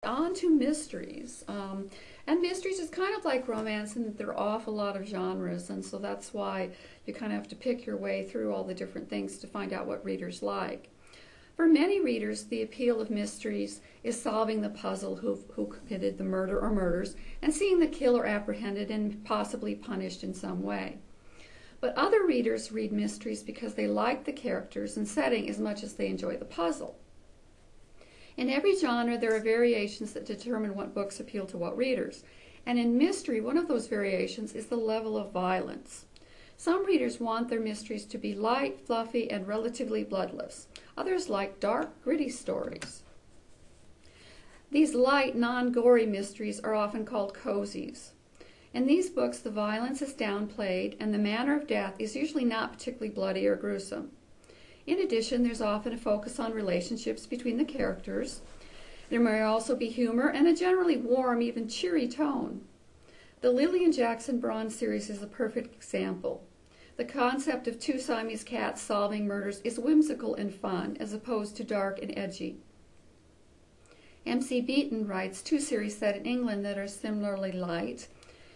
On to mysteries. And mysteries is kind of like romance in that there are an awful lot of genres, and so that's why you kind of have to pick your way through all the different things to find out what readers like. For many readers, the appeal of mysteries is solving the puzzle who committed the murder or murders and seeing the killer apprehended and possibly punished in some way. But other readers read mysteries because they like the characters and setting as much as they enjoy the puzzle. In every genre, there are variations that determine what books appeal to what readers. And in mystery, one of those variations is the level of violence. Some readers want their mysteries to be light, fluffy, and relatively bloodless. Others like dark, gritty stories. These light, non-gory mysteries are often called cozies. In these books, the violence is downplayed, and the manner of death is usually not particularly bloody or gruesome. In addition, there's often a focus on relationships between the characters. There may also be humor and a generally warm, even cheery tone. The Lillian Jackson Braun series is a perfect example. The concept of two Siamese cats solving murders is whimsical and fun, as opposed to dark and edgy. M.C. Beaton writes two series set in England that are similarly light,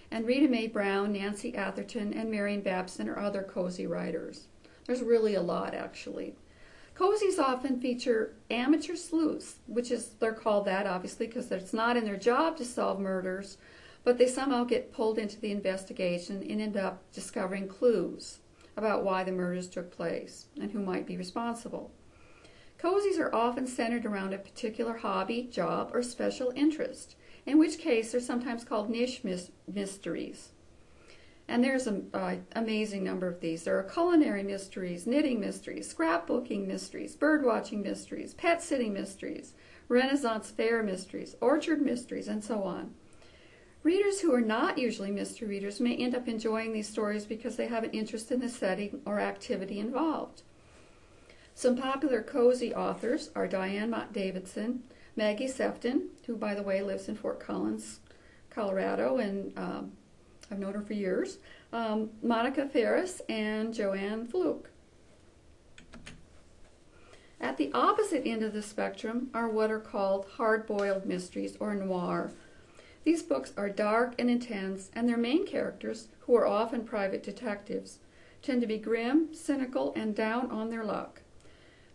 and Rita Mae Brown, Nancy Atherton, and Marion Babson are other cozy writers. There's really a lot, actually. Cozies often feature amateur sleuths, they're called that, obviously, because it's not in their job to solve murders, but they somehow get pulled into the investigation and end up discovering clues about why the murders took place and who might be responsible. Cozies are often centered around a particular hobby, job, or special interest, in which case they're sometimes called niche mysteries. And there's an amazing number of these. There are culinary mysteries, knitting mysteries, scrapbooking mysteries, birdwatching mysteries, pet sitting mysteries, Renaissance fair mysteries, orchard mysteries, and so on. Readers who are not usually mystery readers may end up enjoying these stories because they have an interest in the setting or activity involved. Some popular cozy authors are Diane Mott Davidson, Maggie Sefton, who, by the way, lives in Fort Collins, Colorado, and I've known her for years, Monica Ferris, and Joanne Fluke. At the opposite end of the spectrum are what are called hard-boiled mysteries, or noir. These books are dark and intense, and their main characters, who are often private detectives, tend to be grim, cynical, and down on their luck.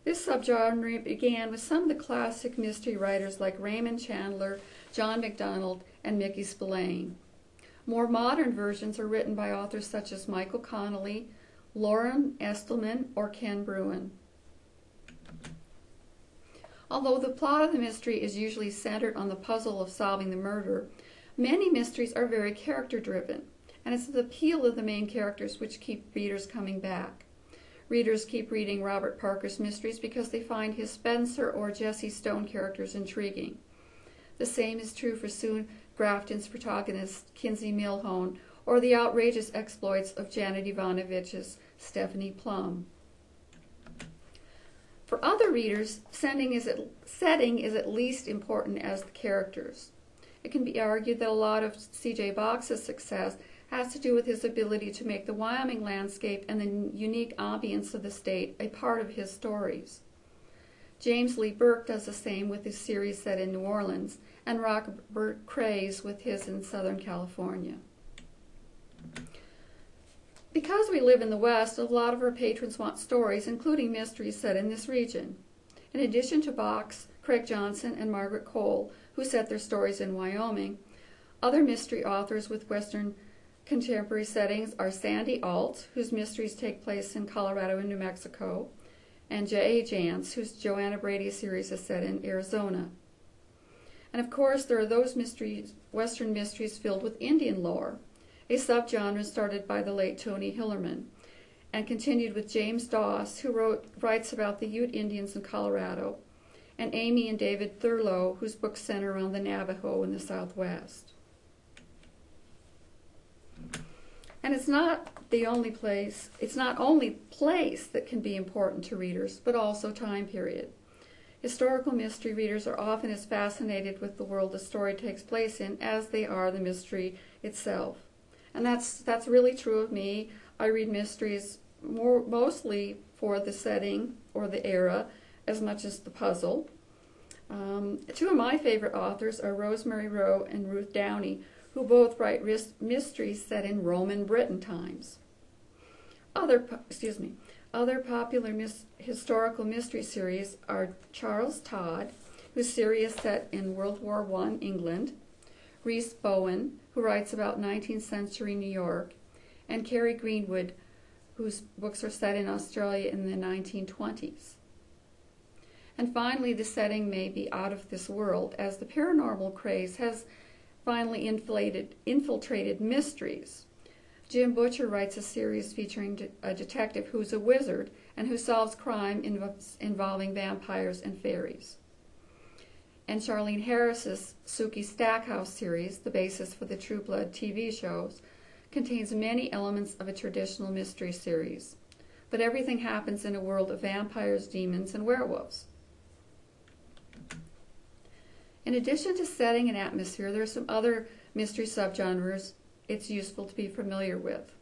This subgenre began with some of the classic mystery writers like Raymond Chandler, John MacDonald, and Mickey Spillane. More modern versions are written by authors such as Michael Connelly, Lauren Estelman, or Ken Bruin. Although the plot of the mystery is usually centered on the puzzle of solving the murder, many mysteries are very character-driven, and it's the appeal of the main characters which keep readers coming back. Readers keep reading Robert Parker's mysteries because they find his Spencer or Jesse Stone characters intriguing. The same is true for Sue Grafton's protagonist, Kinsey Milhone, or the outrageous exploits of Janet Ivanovich's Stephanie Plum. For other readers, setting is at least important as the characters. It can be argued that a lot of C.J. Box's success has to do with his ability to make the Wyoming landscape and the unique ambience of the state a part of his stories. James Lee Burke does the same with his series set in New Orleans, and Robert Craze with his in Southern California. Because we live in the West, a lot of our patrons want stories, including mysteries set in this region. In addition to Box, Craig Johnson, and Margaret Cole, who set their stories in Wyoming, other mystery authors with Western contemporary settings are Sandy Alt, whose mysteries take place in Colorado and New Mexico, and J.A. Jance, whose Joanna Brady series is set in Arizona. And of course, there are those Western mysteries filled with Indian lore, a subgenre started by the late Tony Hillerman, and continued with James Doss, who writes about the Ute Indians in Colorado, and Amy and David Thurlow, whose books center around the Navajo in the Southwest. And it's not only place that can be important to readers, but also time period. Historical mystery readers are often as fascinated with the world the story takes place in as they are the mystery itself. And that's really true of me. I read mysteries mostly for the setting or the era as much as the puzzle. Two of my favorite authors are Rosemary Rowe and Ruth Downey, who both write mysteries set in Roman Britain times. Other popular historical mystery series are Charles Todd, whose series is set in World War I England, Rhys Bowen, who writes about 19th century New York, and Carrie Greenwood, whose books are set in Australia in the 1920s. And finally, the setting may be out of this world, as the paranormal craze has finally infiltrated mysteries. Jim Butcher writes a series featuring a detective who's a wizard and who solves crime involving vampires and fairies. And Charlene Harris's Sookie Stackhouse series, the basis for the True Blood TV shows, contains many elements of a traditional mystery series, but everything happens in a world of vampires, demons, and werewolves. In addition to setting and atmosphere, there are some other mystery subgenres it's useful to be familiar with.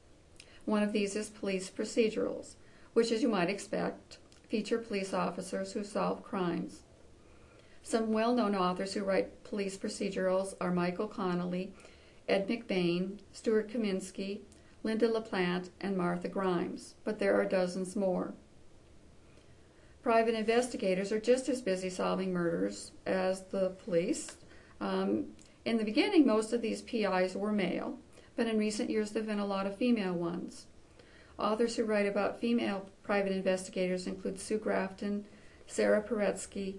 One of these is police procedurals, which, as you might expect, feature police officers who solve crimes. Some well-known authors who write police procedurals are Michael Connelly, Ed McBain, Stuart Kaminsky, Linda LaPlante, and Martha Grimes, but there are dozens more. Private investigators are just as busy solving murders as the police. In the beginning, most of these PIs were male, but in recent years there have been a lot of female ones. Authors who write about female private investigators include Sue Grafton, Sarah Paretsky,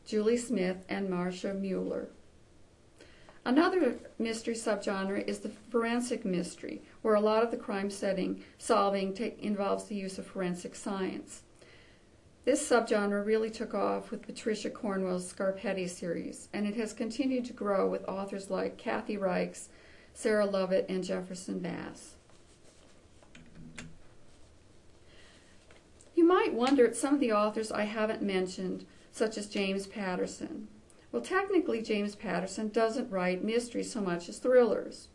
Julie Smith, and Marcia Mueller. Another mystery subgenre is the forensic mystery, where a lot of the crime solving involves the use of forensic science. This subgenre really took off with Patricia Cornwell's Scarpetti series, and it has continued to grow with authors like Kathy Reichs, Sarah Lovett, and Jefferson Bass. You might wonder at some of the authors I haven't mentioned, such as James Patterson. Well, technically, James Patterson doesn't write mysteries so much as thrillers.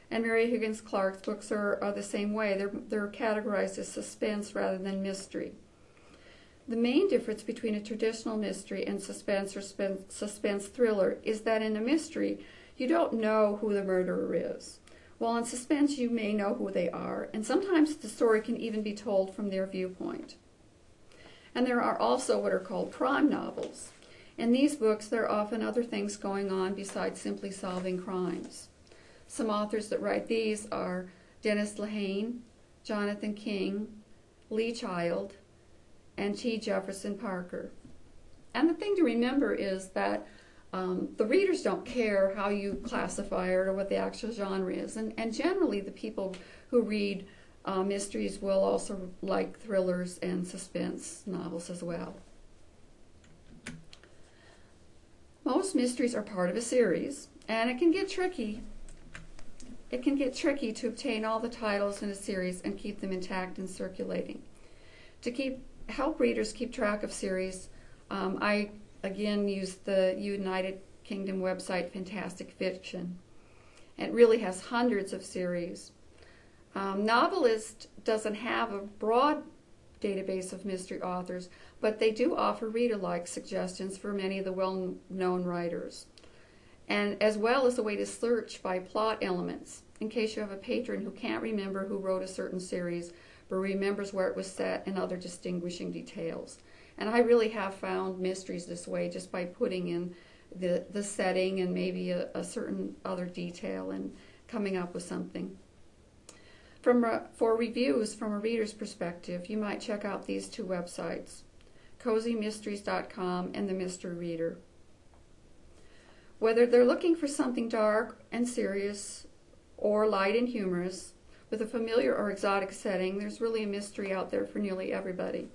And Mary Higgins Clark's books are the same way. They're categorized as suspense rather than mystery. The main difference between a traditional mystery and suspense or suspense thriller is that in a mystery, you don't know who the murderer is. While in suspense, you may know who they are, and sometimes the story can even be told from their viewpoint. And there are also what are called crime novels. In these books, there are often other things going on besides simply solving crimes. Some authors that write these are Dennis Lehane, Jonathan King, Lee Child, and T. Jefferson Parker. And the thing to remember is that the readers don't care how you classify it or what the actual genre is. And generally, the people who read mysteries will also like thrillers and suspense novels as well. Most mysteries are part of a series, and it can get tricky. It can get tricky to obtain all the titles in a series and keep them intact and circulating. To help readers keep track of series, I again use the United Kingdom website Fantastic Fiction. It really has hundreds of series. Novelist doesn't have a broad database of mystery authors, but they do offer reader-like suggestions for many of the well-known writers, and as well as a way to search by plot elements in case you have a patron who can't remember who wrote a certain series but remembers where it was set and other distinguishing details. And I really have found mysteries this way just by putting in the setting and maybe a certain other detail and coming up with something. For reviews from a reader's perspective, you might check out these two websites, cozymysteries.com and The Mystery Reader. Whether they're looking for something dark and serious or light and humorous, with a familiar or exotic setting, there's really a mystery out there for nearly everybody.